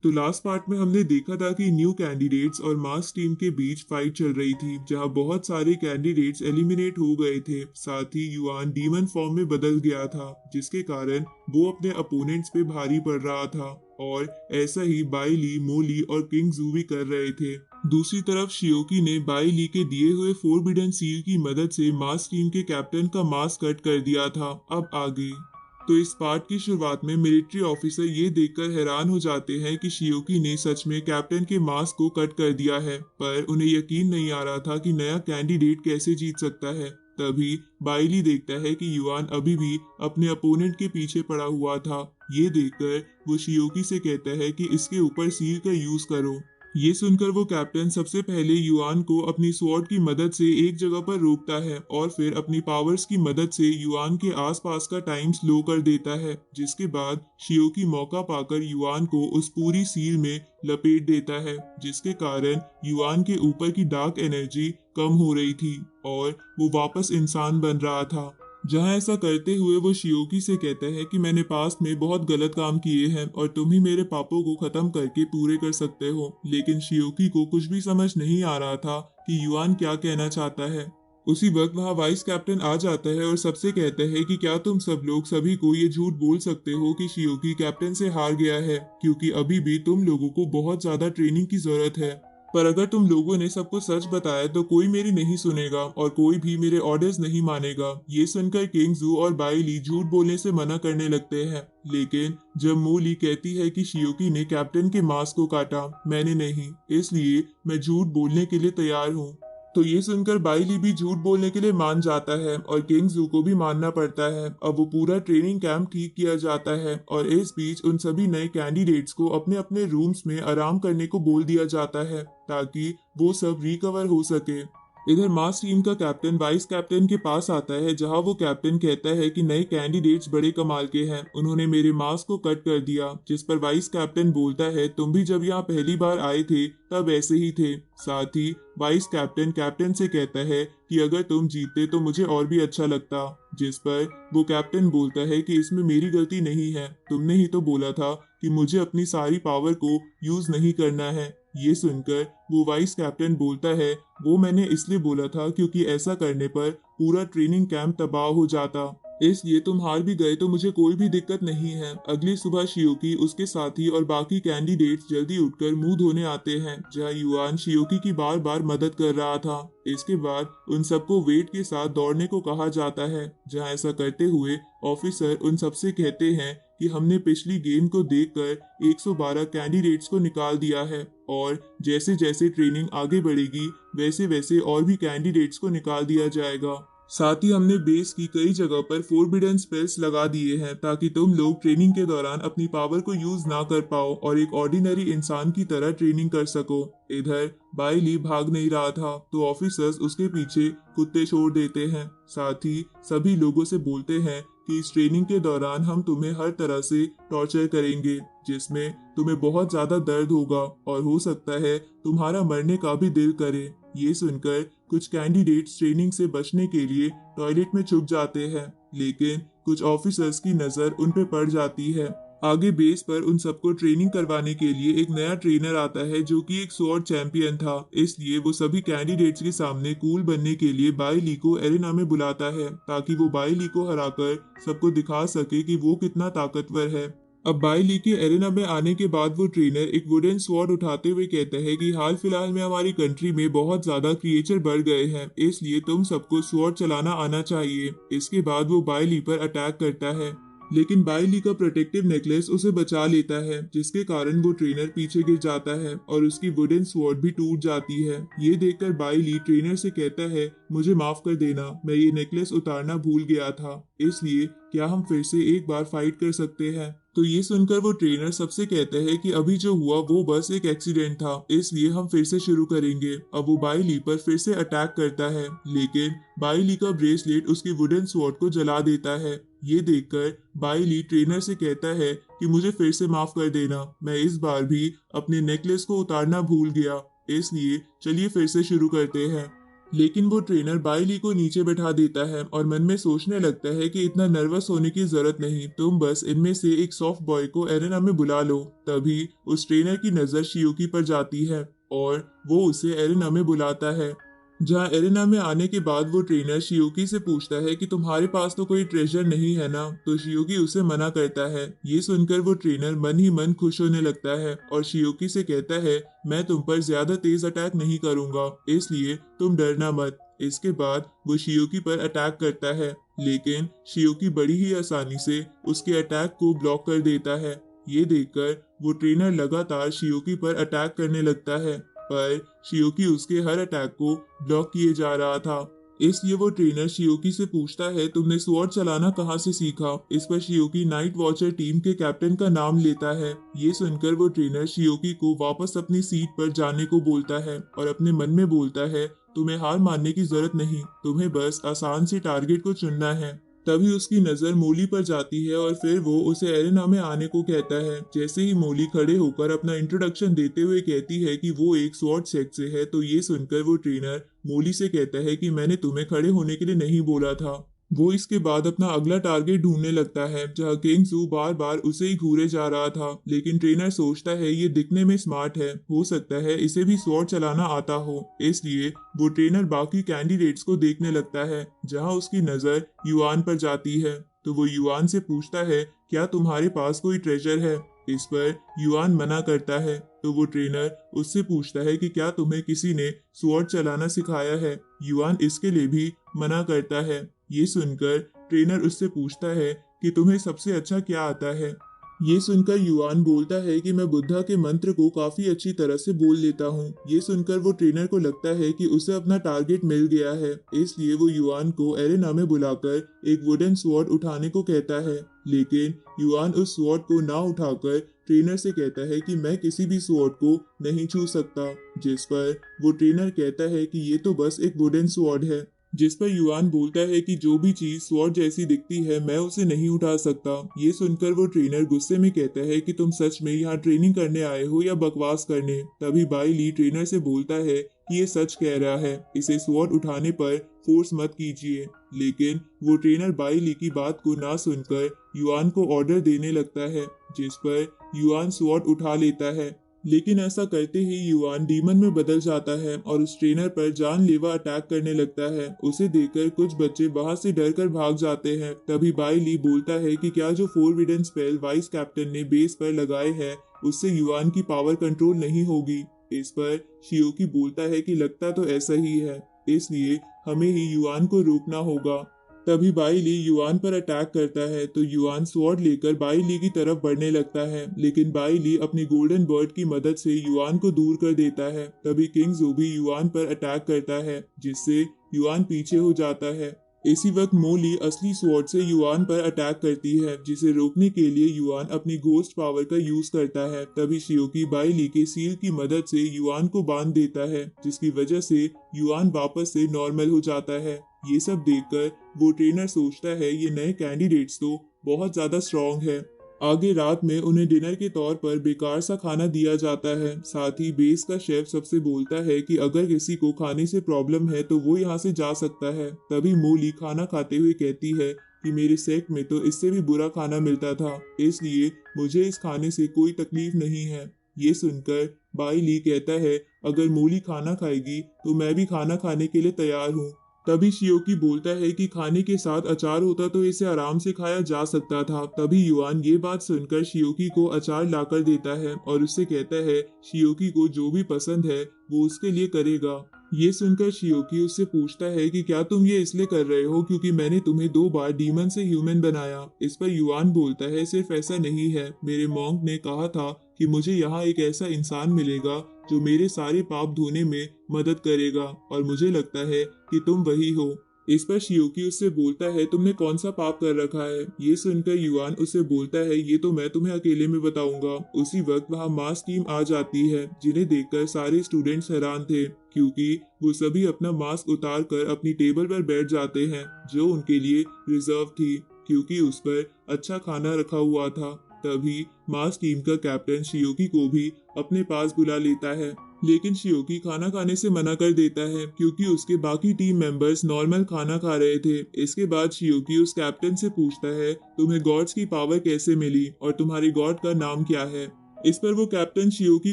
तो last part में हमने देखा था कि न्यू कैंडिडेट्स और मास टीम के बीच फाइट चल रही थी, जहां बहुत सारे कैंडिडेट्स एलिमिनेट हो गए थे। साथ ही युआन डीमन फॉर्म में बदल गया था, जिसके कारण वो अपने अपोनेंट्स पे भारी पड़ रहा था। और ऐसा ही बाई ली, मोली और किंग जू भी कर रहे थे। दूसरी तरफ शियोकी ने बाई ली के दिए हुए फोरबिडन सील की मदद से मास टीम के कैप्टन का मास्क कट कर दिया था। अब आगे तो इस पार्ट की शुरुआत में मिलिट्री ऑफिसर ये देखकर हैरान हो जाते हैं कि शियोकी ने सच में कैप्टन के मास्क को कट कर दिया है, पर उन्हें यकीन नहीं आ रहा था कि नया कैंडिडेट कैसे जीत सकता है। तभी बाइली देखता है कि युआन अभी भी अपने अपोनेंट के पीछे पड़ा हुआ था। ये देखकर वो शियोकी से कहता है कि इसके ऊपर सील का यूज करो। ये सुनकर वो कैप्टन सबसे पहले युआन को अपनी स्वॉर्ड की मदद से एक जगह पर रोकता है और फिर अपनी पावर्स की मदद से युआन के आसपास का टाइम स्लो कर देता है, जिसके बाद शियोकी मौका पाकर युआन को उस पूरी सील में लपेट देता है, जिसके कारण युआन के ऊपर की डार्क एनर्जी कम हो रही थी और वो वापस इंसान बन रहा था। जहां ऐसा करते हुए वो शियोकी से कहता है कि मैंने पास्ट में बहुत गलत काम किए हैं और तुम ही मेरे पापों को खत्म करके पूरे कर सकते हो। लेकिन शियोकी को कुछ भी समझ नहीं आ रहा था कि युआन क्या कहना चाहता है। उसी वक्त वहां वाइस कैप्टन आ जाता है और सबसे कहता है कि क्या तुम सब लोग सभी को ये झूठ बोल सकते हो कि शियोकी कैप्टन से हार गया है, क्योंकि अभी भी तुम लोगों को बहुत ज्यादा ट्रेनिंग की जरूरत है। पर अगर तुम लोगों ने सबको सच बताया तो कोई मेरी नहीं सुनेगा और कोई भी मेरे ऑर्डर्स नहीं मानेगा। ये सुनकर किंग जू और बाई ली झूठ बोलने से मना करने लगते हैं, लेकिन जब मोली कहती है कि शियोकी ने कैप्टन के मास्क को काटा, मैंने नहीं, इसलिए मैं झूठ बोलने के लिए तैयार हूँ। तो ये सुनकर बाई ली भी झूठ बोलने के लिए मान जाता है और किंग जू को भी मानना पड़ता है। अब वो पूरा ट्रेनिंग कैंप ठीक किया जाता है और इस बीच उन सभी नए कैंडिडेट्स को अपने अपने रूम्स में आराम करने को बोल दिया जाता है, ताकि वो सब रिकवर हो सके। इधर मास टीम का कैप्टन वाइस कैप्टन के पास आता है, जहां वो कैप्टन कहता है कि नए कैंडिडेट्स बड़े कमाल के हैं, उन्होंने मेरे मास्क को कट कर दिया। जिस पर वाइस कैप्टन बोलता है, तुम भी जब यहाँ पहली बार आए थे तब ऐसे ही थे। साथ ही वाइस कैप्टन कैप्टन से कहता है कि अगर तुम जीतते तो मुझे और भी अच्छा लगता। जिस पर वो कैप्टन बोलता है कि इसमें मेरी गलती नहीं है, तुमने ही तो बोला था कि मुझे अपनी सारी पावर को यूज नहीं करना है। ये सुनकर वो वाइस कैप्टन बोलता है, वो मैंने इसलिए बोला था क्योंकि ऐसा करने पर पूरा ट्रेनिंग कैंप तबाह हो जाता, इसलिए तुम हार भी गए तो मुझे कोई भी दिक्कत नहीं है। अगली सुबह शियोकी, उसके साथी और बाकी कैंडिडेट्स जल्दी उठकर मुंह धोने आते हैं, जहां युआन शियोकी की बार बार मदद कर रहा था। इसके बाद उन सबको वेट के साथ दौड़ने को कहा जाता है, जहां ऐसा करते हुए ऑफिसर उन सबसे कहते हैं कि हमने पिछली गेम को देखकर 112 कैंडिडेट्स को निकाल दिया है और जैसे जैसे ट्रेनिंग आगे बढ़ेगी वैसे वैसे और भी कैंडिडेट्स को निकाल दिया जाएगा। साथ ही हमने बेस की कई जगह पर फोरबिडन स्पेल्स लगा दिए हैं, ताकि तुम लोग ट्रेनिंग के दौरान अपनी पावर को यूज ना कर पाओ और एक ऑर्डिनरी इंसान की तरह ट्रेनिंग कर सको। इधर बाई ली भाग नहीं रहा था, तो ऑफिसर्स उसके पीछे कुत्ते छोड़ देते हैं। साथ ही सभी लोगों से बोलते हैं कि इस ट्रेनिंग के दौरान हम तुम्हें हर तरह से टॉर्चर करेंगे, जिसमें तुम्हें बहुत ज्यादा दर्द होगा और हो सकता है तुम्हारा मरने का भी दिल करे। ये सुनकर कुछ कैंडिडेट्स ट्रेनिंग से बचने के लिए टॉयलेट में छुप जाते हैं, लेकिन कुछ ऑफिसर्स की नजर उन पे पड़ जाती है। आगे बेस पर उन सबको ट्रेनिंग करवाने के लिए एक नया ट्रेनर आता है, जो कि एक स्वॉर्ड चैंपियन था, इसलिए वो सभी कैंडिडेट्स के सामने कूल बनने के लिए बाई ली को एरेना में बुलाता है, ताकि वो बाई ली को हराकर सबको दिखा सके कि वो कितना ताकतवर है। अब बाई ली के एरेना में आने के बाद वो ट्रेनर एक वुडन स्वॉर्ड उठाते हुए कहता है कि हाल फिलहाल में हमारी कंट्री में बहुत ज्यादा क्रिएचर बढ़ गए हैं, इसलिए तुम सबको स्वॉर्ड चलाना आना चाहिए। इसके बाद वो बाई ली पर अटैक करता है, लेकिन बाई ली का प्रोटेक्टिव नेकलेस उसे बचा लेता है, जिसके कारण वो ट्रेनर पीछे गिर जाता है और उसकी वुडन स्वॉर्ड भी टूट जाती है। ये देखकर बाई ली ट्रेनर से कहता है, मुझे माफ कर देना, मैं ये नेकलेस उतारना भूल गया था, इसलिए क्या हम फिर से एक बार फाइट कर सकते हैं। तो ये सुनकर वो ट्रेनर सबसे कहता है कि अभी जो हुआ वो बस एक एक्सीडेंट था, इसलिए हम फिर से शुरू करेंगे। अब वो बाई ली पर फिर से अटैक करता है, लेकिन बाई ली का ब्रेसलेट उसकी वुडन स्वॉर्ड को जला देता है। ये देखकर बाई ली ट्रेनर से कहता है कि मुझे फिर से माफ कर देना, मैं इस बार भी अपने नेकलेस को उतारना भूल गया, इसलिए चलिए फिर से शुरू करते हैं। लेकिन वो ट्रेनर बाई ली को नीचे बैठा देता है और मन में सोचने लगता है कि इतना नर्वस होने की जरूरत नहीं, तुम बस इनमें से एक सॉफ्ट बॉय को एरेना में बुला लो। तभी उस ट्रेनर की नजर शियोकी पर जाती है और वो उसे एरेना में बुलाता है। जहाँ एरेना में आने के बाद वो ट्रेनर शियोकी से पूछता है कि तुम्हारे पास तो कोई ट्रेजर नहीं है ना, तो शियोकी उसे मना करता है। ये सुनकर वो ट्रेनर मन ही मन खुश होने लगता है और शियोकी से कहता है, मैं तुम पर ज्यादा तेज अटैक नहीं करूंगा, इसलिए तुम डरना मत। इसके बाद वो शियोकी पर अटैक करता है, लेकिन शियोकी बड़ी ही आसानी से उसके अटैक को ब्लॉक कर देता है। ये देखकर वो ट्रेनर लगातार शियोकी पर अटैक करने लगता है, पर शियोकी उसके हर अटैक को ब्लॉक किए जा रहा था। इसलिए वो ट्रेनर शियोकी से पूछता है, तुमने स्वॉर्ड चलाना कहाँ से सीखा? इस पर शियोकी नाइट वॉचर टीम के कैप्टन का नाम लेता है। ये सुनकर वो ट्रेनर शियोकी को वापस अपनी सीट पर जाने को बोलता है और अपने मन में बोलता है, तुम्हें हार मानने की जरूरत नहीं, तुम्हें बस आसान से टारगेट को चुनना है। तभी उसकी नजर मोली पर जाती है और फिर वो उसे एरेना में आने को कहता है। जैसे ही मोली खड़े होकर अपना इंट्रोडक्शन देते हुए कहती है कि वो एक स्वॉर्ड सेक्ट से है, तो ये सुनकर वो ट्रेनर मोली से कहता है कि मैंने तुम्हें खड़े होने के लिए नहीं बोला था। वो इसके बाद अपना अगला टारगेट ढूंढने लगता है, जहाँ किंग जू बार बार उसे ही घूरे जा रहा था। लेकिन ट्रेनर सोचता है ये दिखने में स्मार्ट है, हो सकता है इसे भी स्वॉर्ड चलाना आता हो। इसलिए वो ट्रेनर बाकी कैंडिडेट्स को देखने लगता है, जहाँ उसकी नजर युआन पर जाती है। तो वो युआन से पूछता है, क्या तुम्हारे पास कोई ट्रेजर है? इस पर युआन मना करता है। तो वो ट्रेनर उससे पूछता है कि क्या तुम्हें किसी ने स्वॉर्ड चलाना सिखाया है? युआन इसके लिए भी मना करता है। ये सुनकर ट्रेनर उससे पूछता है कि तुम्हें सबसे अच्छा क्या आता है? ये सुनकर युआन बोलता है कि मैं बुद्धा के मंत्र को काफी अच्छी तरह से बोल लेता हूँ। ये सुनकर वो ट्रेनर को लगता है कि उसे अपना टारगेट मिल गया है, इसलिए वो युआन को एरेना में बुलाकर एक वुडन स्वॉर्ड उठाने को कहता है। लेकिन युआन उस स्वॉर्ड को ना उठाकर ट्रेनर से कहता है कि मैं किसी भी स्वॉर्ड को नहीं छू सकता। जिस पर वो ट्रेनर कहता है कि ये तो बस एक वुडन स्वॉर्ड है। जिस पर युआन बोलता है कि जो भी चीज स्वॉर्ड जैसी दिखती है मैं उसे नहीं उठा सकता। ये सुनकर वो ट्रेनर गुस्से में कहता है कि तुम सच में यहाँ ट्रेनिंग करने आए हो या बकवास करने? तभी बाई ली ट्रेनर से बोलता है कि ये सच कह रहा है, इसे स्वॉर्ड उठाने पर फोर्स मत कीजिए। लेकिन वो ट्रेनर बाई ली की बात को ना सुनकर युआन को ऑर्डर देने लगता है, जिस पर युआन स्वॉर्ड उठा लेता है। लेकिन ऐसा करते ही युआन डीमन में बदल जाता है और उस ट्रेनर पर जानलेवा अटैक करने लगता है। उसे देखकर कुछ बच्चे वहां से डरकर भाग जाते हैं। तभी बाई ली बोलता है कि क्या जो फोरबिडन स्पेल वाइस कैप्टन ने बेस पर लगाए हैं उससे युआन की पावर कंट्रोल नहीं होगी? इस पर शियोकी बोलता है कि लगता तो ऐसा ही है, इसलिए हमें ही युआन को रोकना होगा। तभी बाई ली युआन पर अटैक करता है, तो युआन स्वॉर्ड लेकर बाई ली की तरफ बढ़ने लगता है। लेकिन बाई ली अपनी गोल्डन बर्ड की मदद से युआन को दूर कर देता है। तभी किंग जू भी युआन पर अटैक करता है, जिससे युआन पीछे हो जाता है। इसी वक्त मोली असली स्वॉर्ड से युआन पर अटैक करती है, जिसे रोकने के लिए युआन अपनी घोस्ट पावर का यूज करता है। तभी शियोकी बाई ली के सील की मदद से युआन को बांध देता है, जिसकी वजह से युआन वापस से नॉर्मल हो जाता है। ये सब देखकर वो ट्रेनर सोचता है ये नए कैंडिडेट्स तो बहुत ज्यादा स्ट्रॉन्ग है। आगे रात में उन्हें डिनर के तौर पर बेकार सा खाना दिया जाता है। साथ ही बेस का शेफ सबसे बोलता है कि अगर किसी को खाने से प्रॉब्लम है तो वो यहाँ से जा सकता है। तभी मोली खाना खाते हुए कहती है कि मेरे सेक्ट में तो इससे भी बुरा खाना मिलता था, इसलिए मुझे इस खाने से कोई तकलीफ नहीं है। ये सुनकर बाई ली कहता है, अगर मोली खाना खाएगी तो मैं भी खाना खाने के लिए तैयार हूँ। तभी शियोकी बोलता है कि खाने के साथ अचार होता तो इसे आराम से खाया जा सकता था। तभी युआन ये बात सुनकर शियोकी को अचार लाकर देता है और उससे कहता है शियोकी को जो भी पसंद है वो उसके लिए करेगा। ये सुनकर शियोकी उससे पूछता है कि क्या तुम ये इसलिए कर रहे हो क्योंकि मैंने तुम्हें 2 बार डीमन से ह्यूमन बनाया? इस पर युआन बोलता है सिर्फ ऐसा नहीं है, मेरे मॉन्क ने कहा था कि मुझे यहाँ एक ऐसा इंसान मिलेगा जो मेरे सारे पाप धोने में मदद करेगा, और मुझे लगता है कि तुम वही हो। इस पर शियोकी उससे बोलता है तुमने कौन सा पाप कर रखा है? ये सुनकर युआन उससे बोलता है ये तो मैं तुम्हें अकेले में बताऊंगा। उसी वक्त वहाँ मास्क टीम आ जाती है, जिन्हें देखकर सारे स्टूडेंट्स हैरान थे, क्योंकि वो सभी अपना मास्क उतार कर अपनी टेबल पर बैठ जाते हैं जो उनके लिए रिजर्व थी, क्योंकि उस पर अच्छा खाना रखा हुआ था। तभी मास्क टीम का कैप्टन शियोकी को भी अपने पास बुला लेता है। लेकिन शियोकी खाना खाने से मना कर देता है क्योंकि उसके बाकी टीम मेंबर्स नॉर्मल खाना खा रहे थे। इसके बाद शियोकी उस कैप्टन से पूछता है तुम्हें गॉड्स की पावर कैसे मिली और तुम्हारी गॉड का नाम क्या है। इस पर वो कैप्टन शियोकी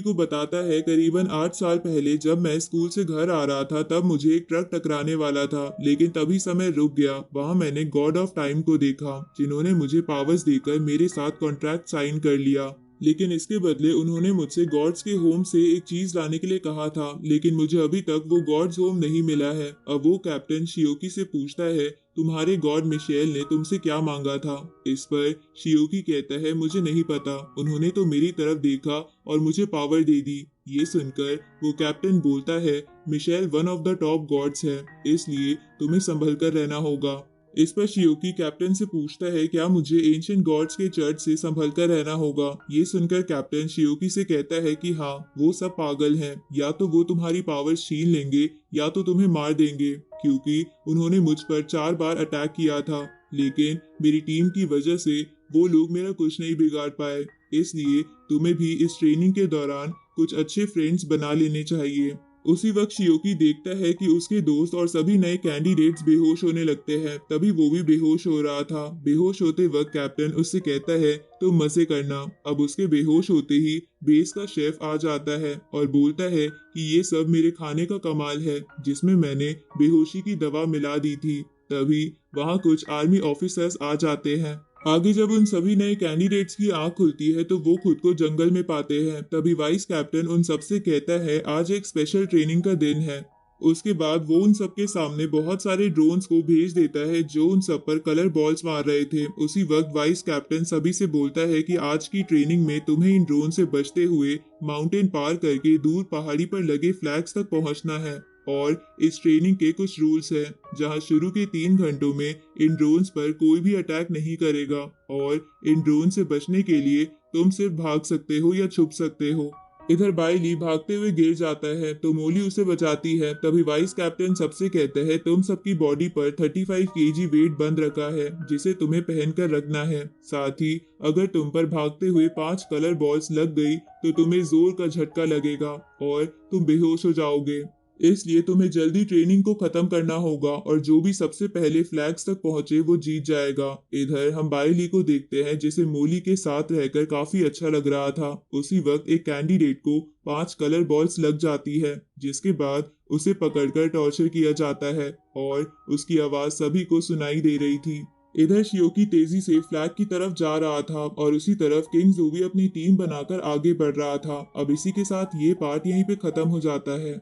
को बताता है करीबन 8 साल पहले जब मैं स्कूल से घर आ रहा था तब मुझे एक ट्रक टकराने वाला था, लेकिन तभी समय रुक गया। वहां मैंने गॉड ऑफ टाइम को देखा जिन्होंने मुझे पावर्स देकर मेरे साथ कॉन्ट्रैक्ट साइन कर लिया, लेकिन इसके बदले उन्होंने मुझसे गॉड्स के होम से एक चीज लाने के लिए कहा था, लेकिन मुझे अभी तक वो गॉड्स होम नहीं मिला है। अब वो कैप्टन शियोकी से पूछता है तुम्हारे गॉड मिशेल ने तुमसे क्या मांगा था। इस पर शियोकी कहता है मुझे नहीं पता, उन्होंने तो मेरी तरफ देखा और मुझे पावर दे दी। ये सुनकर वो कैप्टन बोलता है Mitchell one of the top gods है, इसलिए तुम्हें संभल कर रहना होगा। इस पर शियोकी कैप्टन से पूछता है क्या मुझे एंशिएंट गॉड्स के चर्च से संभल कर रहना होगा। ये सुनकर कैप्टन शियोकी से कहता है कि हाँ वो सब पागल हैं, या तो वो तुम्हारी पावर छीन लेंगे या तो तुम्हें मार देंगे, क्योंकि उन्होंने मुझ पर 4 बार अटैक किया था, लेकिन मेरी टीम की वजह से वो लोग मेरा कुछ नहीं बिगाड़ पाए। इसलिए तुम्हें भी इस ट्रेनिंग के दौरान कुछ अच्छे फ्रेंड्स बना लेने चाहिए। उसी वक्त शियोकी देखता है कि उसके दोस्त और सभी नए कैंडिडेट्स बेहोश होने लगते हैं, तभी वो भी बेहोश हो रहा था। बेहोश होते वक्त कैप्टन उससे कहता है तुम मजे करना। अब उसके बेहोश होते ही बेस का शेफ आ जाता है और बोलता है कि ये सब मेरे खाने का कमाल है जिसमें मैंने बेहोशी की दवा मिला दी थी। तभी वहाँ कुछ आर्मी ऑफिसर्स आ जाते हैं। आगे जब उन सभी नए कैंडिडेट्स की आंख खुलती है तो वो खुद को जंगल में पाते हैं। तभी वाइस कैप्टन उन सबसे कहता है आज एक स्पेशल ट्रेनिंग का दिन है। उसके बाद वो उन सबके सामने बहुत सारे ड्रोन्स को भेज देता है जो उन सब पर कलर बॉल्स मार रहे थे। उसी वक्त वाइस कैप्टन सभी से बोलता है कि आज की ट्रेनिंग में तुम्हें इन ड्रोन से बचते हुए माउंटेन पार करके दूर पहाड़ी पर लगे फ्लैग्स तक पहुंचना है। और इस ट्रेनिंग के कुछ रूल्स हैं, जहां शुरू के 3 घंटों में इन ड्रोन्स पर कोई भी अटैक नहीं करेगा और इन ड्रोन से बचने के लिए तुम सिर्फ भाग सकते हो या छुप सकते हो। इधर बाइली भागते हुए गिर जाता है तो मोली उसे बचाती है। तभी वाइस कैप्टन सबसे कहता है तुम सबकी बॉडी पर 35 केजी वेट बंद रखा है जिसे तुम्हें पहनकर रखना है। साथ ही अगर तुम पर भागते हुए 5 कलर बॉल्स लग गई तो तुम्हें जोर का झटका लगेगा और तुम बेहोश हो जाओगे। इसलिए तुम्हें जल्दी ट्रेनिंग को खत्म करना होगा और जो भी सबसे पहले फ्लैग्स तक पहुंचे वो जीत जाएगा। इधर हम बाइली को देखते हैं जिसे मोली के साथ रहकर काफी अच्छा लग रहा था। उसी वक्त एक कैंडिडेट को 5 कलर बॉल्स लग जाती है, जिसके बाद उसे पकड़कर टॉर्चर किया जाता है और उसकी आवाज सभी को सुनाई दे रही थी। इधर शियोकी तेजी से फ्लैग की तरफ जा रहा था और उसी तरफ किंग ज़ोवी अपनी टीम बनाकर आगे बढ़ रहा था। अब इसी के साथ ये पार्ट यहीं पे खत्म हो जाता है।